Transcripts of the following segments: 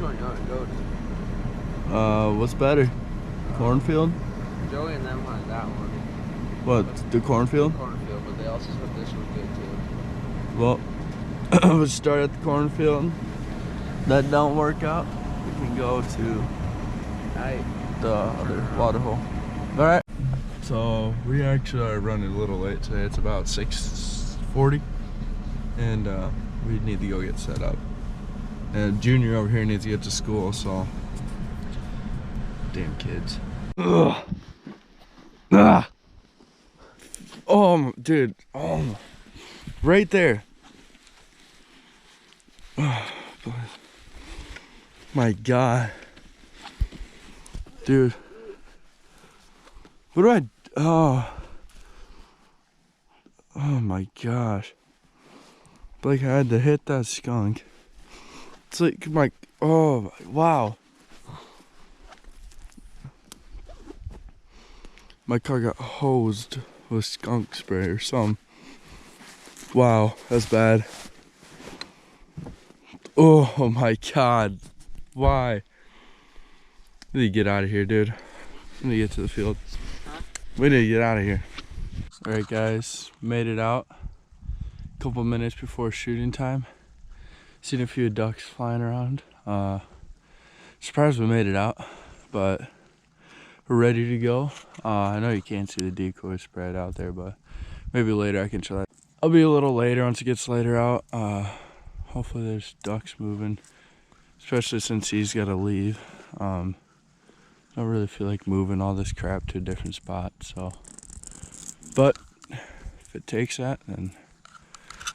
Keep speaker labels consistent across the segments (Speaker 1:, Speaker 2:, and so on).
Speaker 1: Which one you want to go to?
Speaker 2: What's better? Cornfield?
Speaker 1: Joey and them hunt that one.
Speaker 2: What, the cornfield?
Speaker 1: Cornfield, but they also said this was good too.
Speaker 2: Well, we'll start at the cornfield. That don't work out, we can go to the other water hole. All right. So we actually are running a little late today. It's about 6:40, and we need to go get set up. And Junior over here needs to get to school, so damn kids. Ugh. Ah. Oh, dude. Oh, right there. Oh, my God, dude. What do I? Oh my gosh. Like I had to hit that skunk. It's like my, oh wow. My car got hosed with skunk spray or something. Wow, that's bad. Oh my God. Why? We need to get out of here, dude. We need to get to the field. Huh? We need to get out of here. All right, guys, made it out. A couple minutes before shooting time. Seen a few ducks flying around. Surprised we made it out, but we're ready to go. I know you can't see the decoy spread out there, but maybe later I can show that. I'll be a little later once it gets later out. Hopefully there's ducks moving, especially since he's got to leave. I don't really feel like moving all this crap to a different spot, so. But if it takes that, then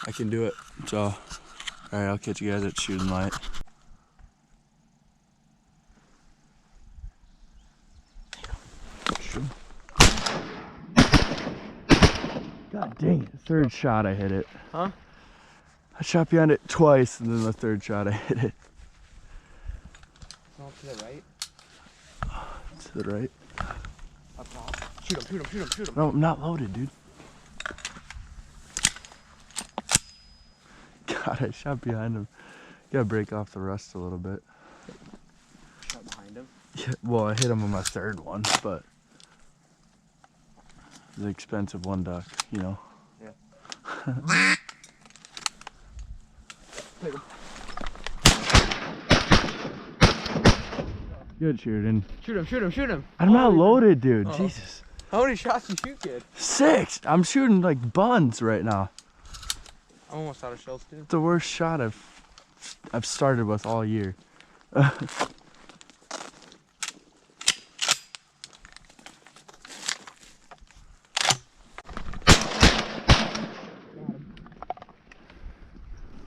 Speaker 2: I can do it. So, all right, I'll catch you guys at shooting light. God dang it, third shot I hit it.
Speaker 1: Huh?
Speaker 2: I shot behind it twice, and then the third shot I hit it.
Speaker 1: Off to the right?
Speaker 2: To the right.
Speaker 1: Up top. Shoot him, shoot him, shoot him, shoot him.
Speaker 2: No, I'm not loaded, dude. God, I shot behind him. Gotta break off the rust a little bit.
Speaker 1: Shot behind him?
Speaker 2: Yeah, well, I hit him on my third one, but the expensive one duck, you know.
Speaker 1: Yeah. Take him.
Speaker 2: Good shooting.
Speaker 1: Shoot him, shoot him, shoot him.
Speaker 2: I'm not loaded, dude.
Speaker 1: Oh.
Speaker 2: Jesus.
Speaker 1: How many shots you shoot, kid?
Speaker 2: 6. I'm shooting like buns right now.
Speaker 1: I'm almost out of shells, too.
Speaker 2: It's the worst shot I've started with all year.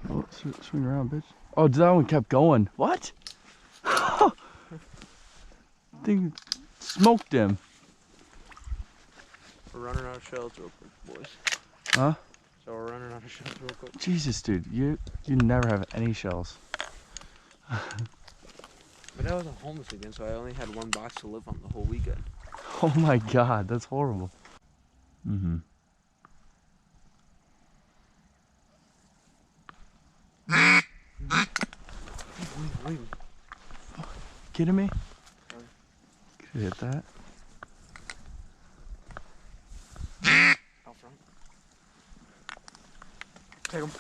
Speaker 2: Oh, swing around, bitch. Oh, that one kept going. What? Thing smoked him.
Speaker 1: We're running out of shells real quick, boys.
Speaker 2: Huh?
Speaker 1: So we're running out of shells real quick.
Speaker 2: Jesus, dude, you never have any shells.
Speaker 1: But I wasn't homeless again, so I only had one box to live on the whole weekend.
Speaker 2: Oh my God, that's horrible. Mm-hmm.
Speaker 1: Wait.
Speaker 2: Kidding me? Could you hit that?
Speaker 1: Out front. Take him.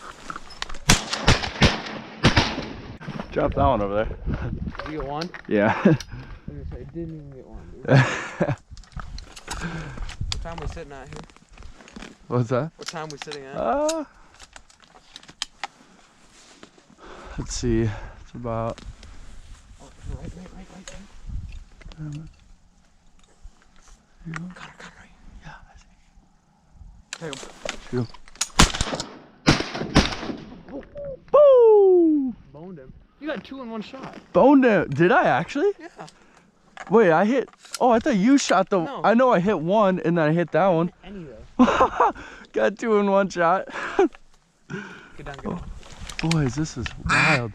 Speaker 2: Drop that one over there.
Speaker 1: Did you get one?
Speaker 2: Yeah.
Speaker 1: I didn't even get one, dude. What time we sitting at here?
Speaker 2: What's that?
Speaker 1: What time we sitting at?
Speaker 2: Let's see. It's about.
Speaker 1: Oh, right. Got it right.
Speaker 2: Yeah, I see.
Speaker 1: Take him.
Speaker 2: Shoot him. Boom!
Speaker 1: Boned him. You got 2 in one shot.
Speaker 2: Boned him. Did I actually?
Speaker 1: Yeah.
Speaker 2: Wait, I hit. Oh, I thought you shot the.
Speaker 1: No.
Speaker 2: I know I hit one and then I hit that one.
Speaker 1: Any though.
Speaker 2: Got 2 in one shot.
Speaker 1: Get down.
Speaker 2: Boys, this is wild.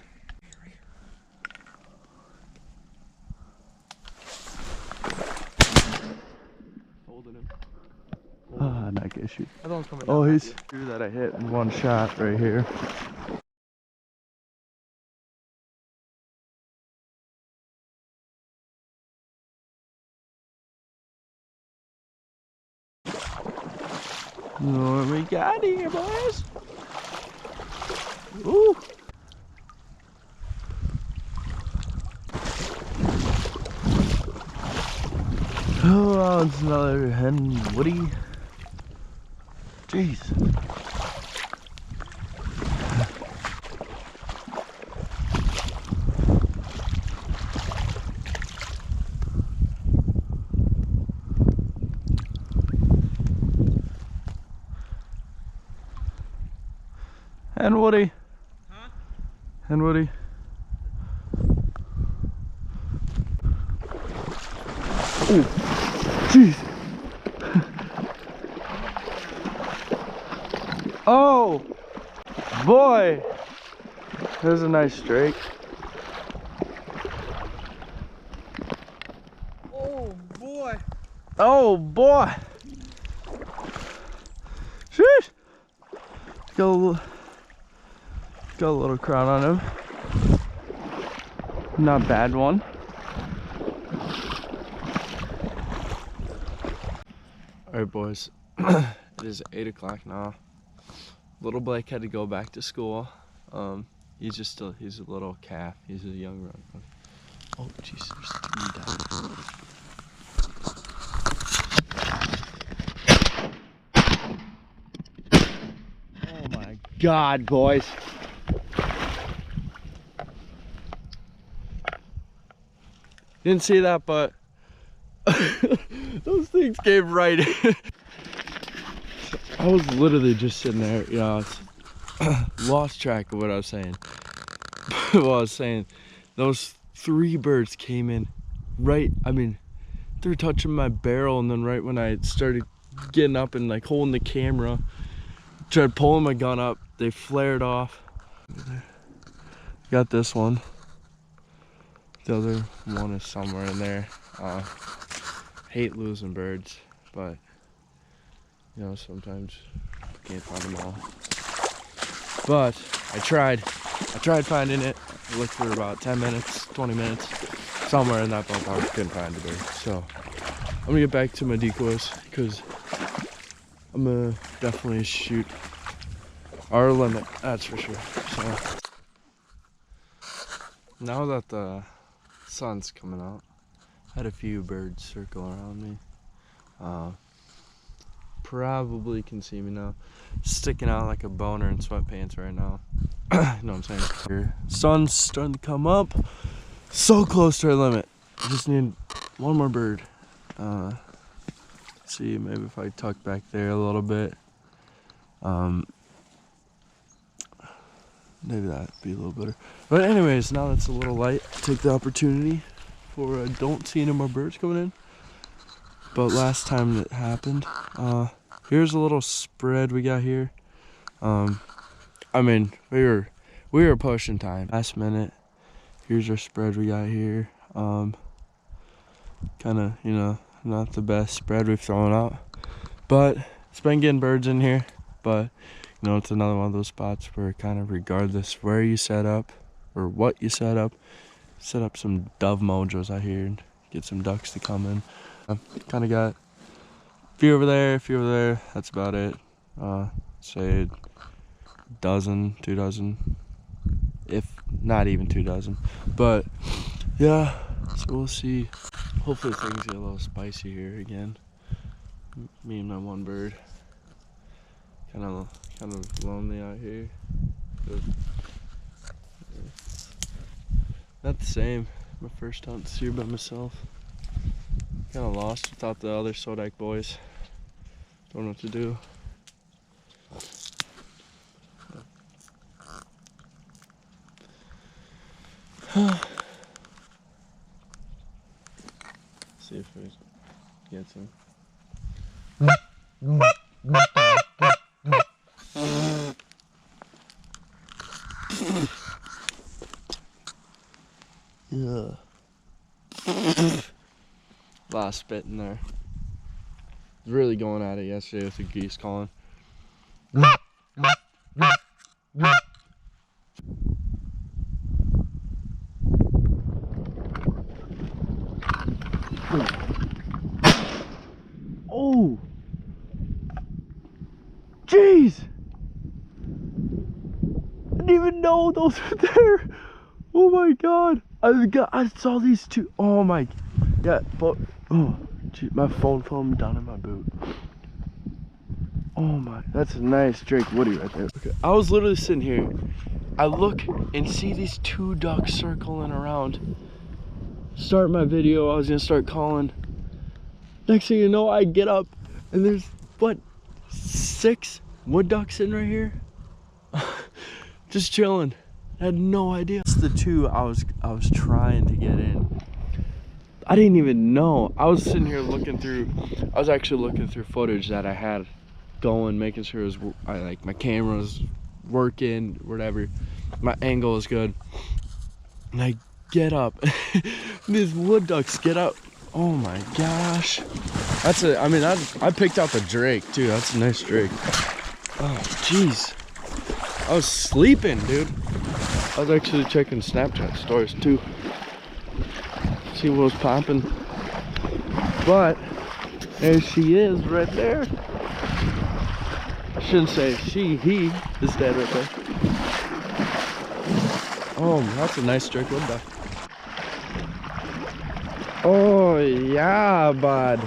Speaker 1: Holding him.
Speaker 2: Not good shoot.
Speaker 1: Other one's coming
Speaker 2: Oh,
Speaker 1: down.
Speaker 2: he's two that I hit in one shot right here. What we got here, boys? Ooh. Oh, it's another hen woody. Jeez. Hen woody.
Speaker 1: Huh?
Speaker 2: Hen woody. Oh, jeez. Oh, boy. There's a nice strike.
Speaker 1: Oh boy.
Speaker 2: Oh, boy. Sheesh. Got a little crown on him. Not bad one. Alright, boys. It is 8 o'clock now. Little Blake had to go back to school. He's a little calf. He's a young run. Oh, jeez, there's three down. Oh my God, boys. Didn't see that, but those things came right in. I was literally just sitting there, you know, lost track of what I was saying. Well, I was saying those three birds came in right, I mean, they were touching my barrel, and then right when I started getting up and like holding the camera, tried pulling my gun up, they flared off. Got this one. The other one is somewhere in there. Hate losing birds, but you know, sometimes you can't find them all. But I tried finding it. I looked for about 10 minutes, 20 minutes, somewhere in that ballpark. Couldn't find a bird. So I'm gonna get back to my decoys because I'm gonna definitely shoot our limit, that's for sure. So now that the sun's coming out, I had a few birds circle around me. Probably can see me now. Sticking out like a boner in sweatpants right now. You know what I'm saying? Sun's starting to come up. So close to our limit. I just need one more bird. Let's see, maybe if I tuck back there a little bit. Maybe that'd be a little better. But anyways, now that's a little light. Take the opportunity for don't see any more birds coming in. But last time that happened, here's a little spread we got here. I mean, we were pushing time. Last minute, here's our spread we got here. Kind of, you know, not the best spread we've thrown out, but it's been getting birds in here. But you know, it's another one of those spots where kind of regardless where you set up or what you set up some dove mojos out here and get some ducks to come in. Kind of got a few over there, a few over there. That's about it. Say dozen, 2 dozen, if not even 2 dozen. But yeah, so we'll see. Hopefully things get a little spicy here again. Me and my one bird. Kind of lonely out here. But, yeah. Not the same. My first hunt this year by myself. Kind of lost without the other Sodak boys. Don't know what to do. See if we get some. Yeah. A lot of spit in there. Really going at it yesterday with the geese calling. Oh! know those are there. Oh my god. I saw these two. Oh my. Yeah, but oh, gee, my phone fell down in my boot. Oh my, that's a nice Drake Woody right there. Okay, I was literally sitting here. I look and see these two ducks circling around. Start my video. I was gonna start calling. Next thing you know, I get up and there's what, 6 wood ducks sitting right here, just chilling. I had no idea. It's the 2 I was trying to get in. I didn't even know. I was sitting here looking through. I was actually looking through footage that I had going, making sure it was like my camera was working, whatever. My angle is good. And I get up. These wood ducks get up. Oh my gosh. That's a, I mean, I picked out the Drake too. That's a nice Drake. Oh, jeez. I was sleeping, dude. I was actually checking Snapchat stories too. See what was popping. But there she is right there. I shouldn't say she, he is dead right there. Oh, that's a nice Drake wood duck. Oh yeah, bud.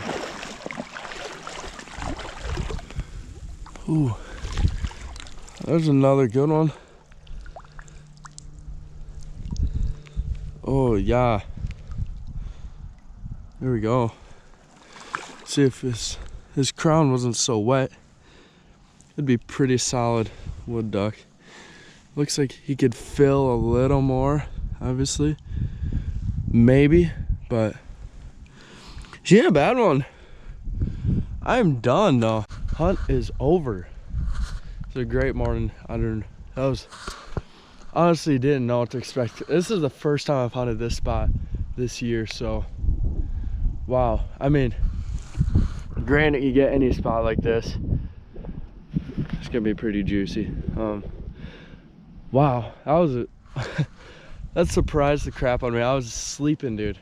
Speaker 2: Ooh, there's another good one. Oh yeah. There we go. See if his crown wasn't so wet. It'd be pretty solid wood duck. Looks like he could fill a little more, obviously. Maybe, but she ain't a bad one. I'm done though. Hunt is over. It's a great morning. Honestly didn't know what to expect. This is the first time I've hunted this spot this year, so wow. I mean, granted, you get any spot like this, it's gonna be pretty juicy. Wow, that was a that surprised the crap out of me. I was sleeping, dude.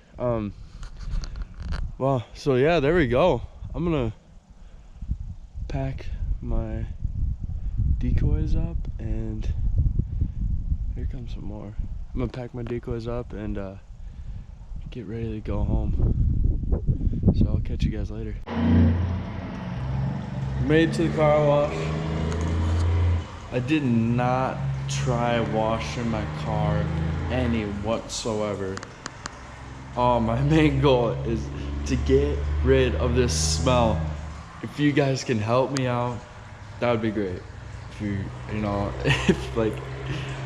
Speaker 2: Wow, so yeah, there we go. I'm gonna pack my decoys up, and here comes some more. I'm gonna pack my decoys up and get ready to go home. So I'll catch you guys later. Made it to the car wash. I did not try washing my car any whatsoever. My main goal is to get rid of this smell. If you guys can help me out, that would be great. If you know, if like,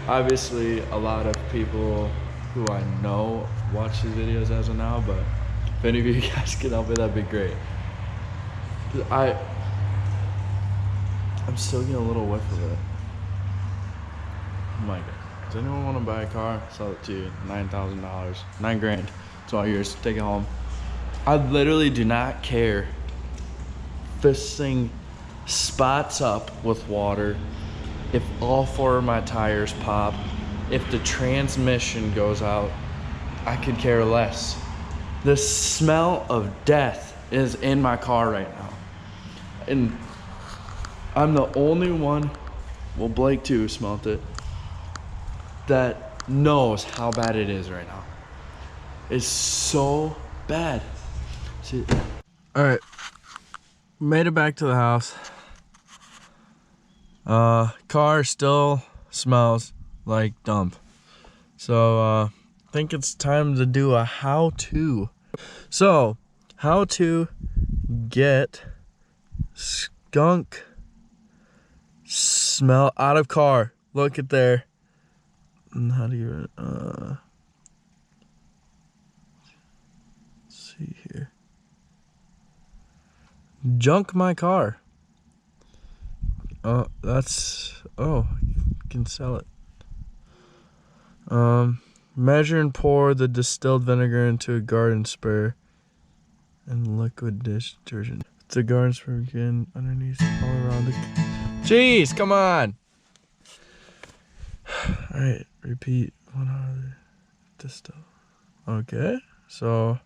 Speaker 2: obviously a lot of people who I know watch these videos as of now, but if any of you guys can help me, that'd be great. I'm still getting a little whiff of it. I'm like, does anyone want to buy a car? Sell it to you, $9,000, $9 grand. It's all yours, take it home. I literally do not care if this thing spots up with water, if all 4 of my tires pop, if the transmission goes out. I could care less. The smell of death is in my car right now. And I'm the only one, well, Blake too smelt it, that knows how bad it is right now. It's so bad. See? All right, made it back to the house. Car still smells like dump. So I think it's time to do a how-to. So, how to get skunk smell out of car. Look at there. And how do you let's see here. Junk my car. That's, oh, you can sell it. Measure and pour the distilled vinegar into a garden spray and liquid dish detergent. Put the garden spray again underneath all around the. Jeez, come on. All right, repeat 1 hour distill. Okay, so.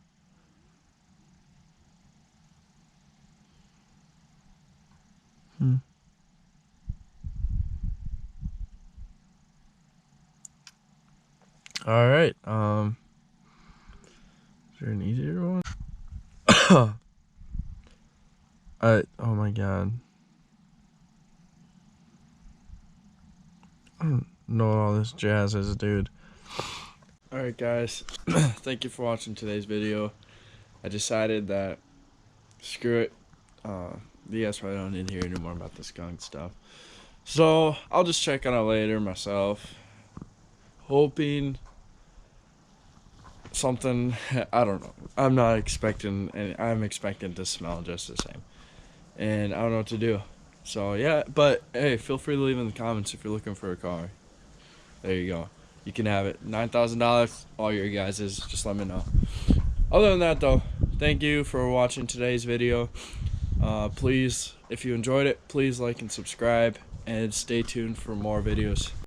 Speaker 2: All right. Is there an easier one? Oh my god. I don't know what all this jazz is, dude. Alright guys, thank you for watching today's video. I decided that, screw it, you guys probably don't need to hear anymore about the skunk stuff. So, I'll just check on it later myself. Hoping something, I don't know. I'm not expecting, and I'm expecting to smell just the same. And I don't know what to do. So, yeah, but hey, feel free to leave in the comments if you're looking for a car. There you go. You can have it. $9,000, all your guys's. Just let me know. Other than that, though, thank you for watching today's video. Please, if you enjoyed it, please like and subscribe, and stay tuned for more videos.